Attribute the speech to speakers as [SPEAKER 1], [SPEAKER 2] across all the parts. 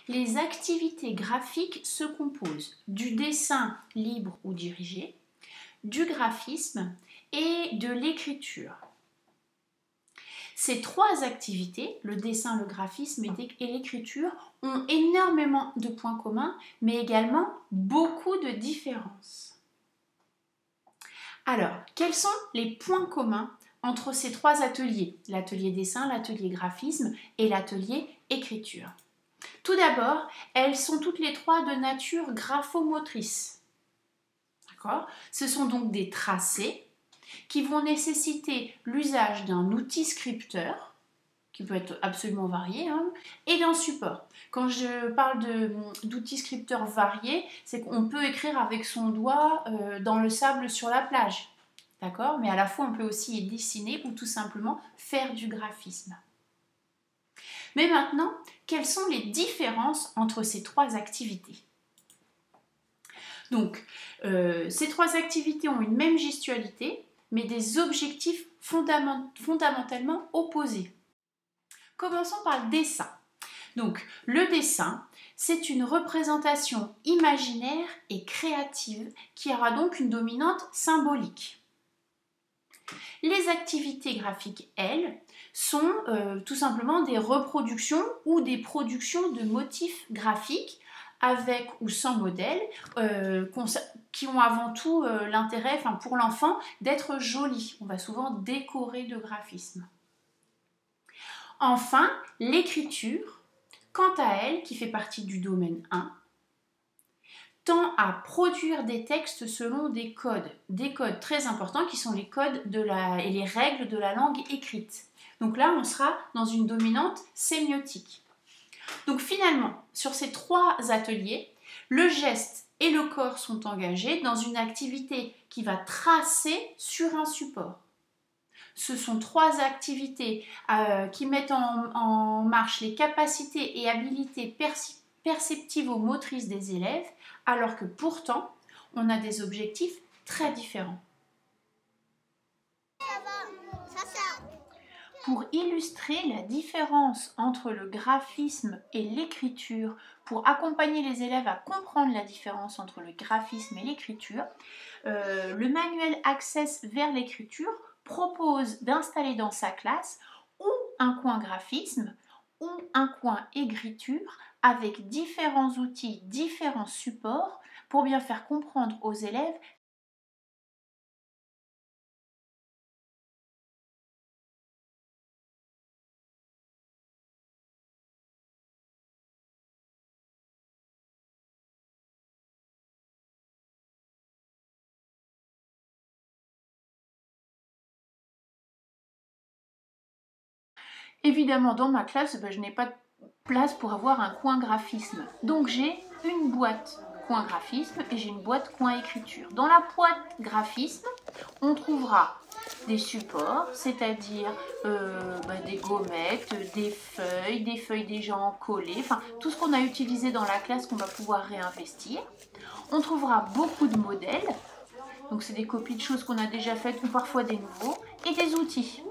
[SPEAKER 1] les activités graphiques se composent du dessin libre ou dirigé, du graphisme et de l'écriture. Ces trois activités, le dessin, le graphisme et l'écriture, ont énormément de points communs, mais également beaucoup de différences. Alors, quels sont les points communs entre ces trois ateliers, l'atelier dessin, l'atelier graphisme et l'atelier écriture? Tout d'abord, elles sont toutes les trois de nature graphomotrice. D'accord ? Ce sont donc des tracés qui vont nécessiter l'usage d'un outil scripteur, qui peut être absolument varié, et d'un support. Quand je parle d'outils scripteurs variés, c'est qu'on peut écrire avec son doigt dans le sable sur la plage. D'accord ? Mais à la fois, on peut aussi y dessiner ou tout simplement faire du graphisme. Mais maintenant, quelles sont les différences entre ces trois activités ? Donc, ces trois activités ont une même gestualité, mais des objectifs fondamentalement opposés. Commençons par le dessin. Donc, le dessin, c'est une représentation imaginaire et créative qui aura donc une dominante symbolique. Les activités graphiques, elles, sont tout simplement des reproductions ou des productions de motifs graphiques avec ou sans modèle, qui ont avant tout l'intérêt, pour l'enfant, d'être jolis. On va souvent décorer de graphisme. Enfin, l'écriture, quant à elle, qui fait partie du domaine 1, tend à produire des textes selon des codes très importants qui sont les codes et les règles de la langue écrite. Donc là, on sera dans une dominante sémiotique. Donc finalement, sur ces trois ateliers, le geste et le corps sont engagés dans une activité qui va tracer sur un support. Ce sont trois activités qui mettent en marche les capacités et habilités perceptives ou motrices des élèves, alors que pourtant, on a des objectifs très différents. Pour illustrer la différence entre le graphisme et l'écriture, pour accompagner les élèves à comprendre la différence entre le graphisme et l'écriture, le manuel Access vers l'écriture propose d'installer dans sa classe ou un coin graphisme ou un coin écriture avec différents outils, différents supports pour bien faire comprendre aux élèves Évidemment, dans ma classe, je n'ai pas de place pour avoir un coin graphisme. Donc j'ai une boîte coin graphisme et j'ai une boîte coin écriture. Dans la boîte graphisme, on trouvera des supports, c'est-à-dire des gommettes, des feuilles déjà encollées, tout ce qu'on a utilisé dans la classe qu'on va pouvoir réinvestir. On trouvera beaucoup de modèles, donc c'est des copies de choses qu'on a déjà faites ou parfois des nouveaux, et des outils.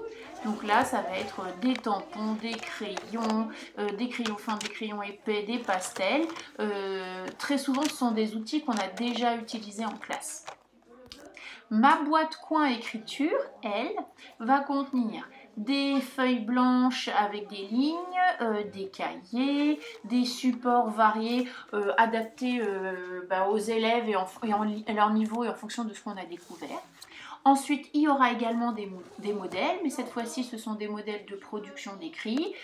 [SPEAKER 1] Donc là, ça va être des tampons, des crayons fins, des crayons épais, des pastels. Très souvent, ce sont des outils qu'on a déjà utilisés en classe. Ma boîte coin écriture, elle, va contenir des feuilles blanches avec des lignes, des cahiers, des supports variés adaptés aux élèves et à leur niveau et en fonction de ce qu'on a découvert. Ensuite, il y aura également des modèles, mais cette fois-ci, ce sont des modèles de production d'écrit,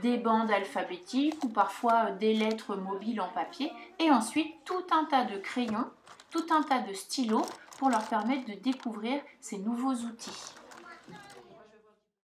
[SPEAKER 1] des bandes alphabétiques ou parfois des lettres mobiles en papier. Et ensuite, tout un tas de crayons, tout un tas de stylos pour leur permettre de découvrir ces nouveaux outils.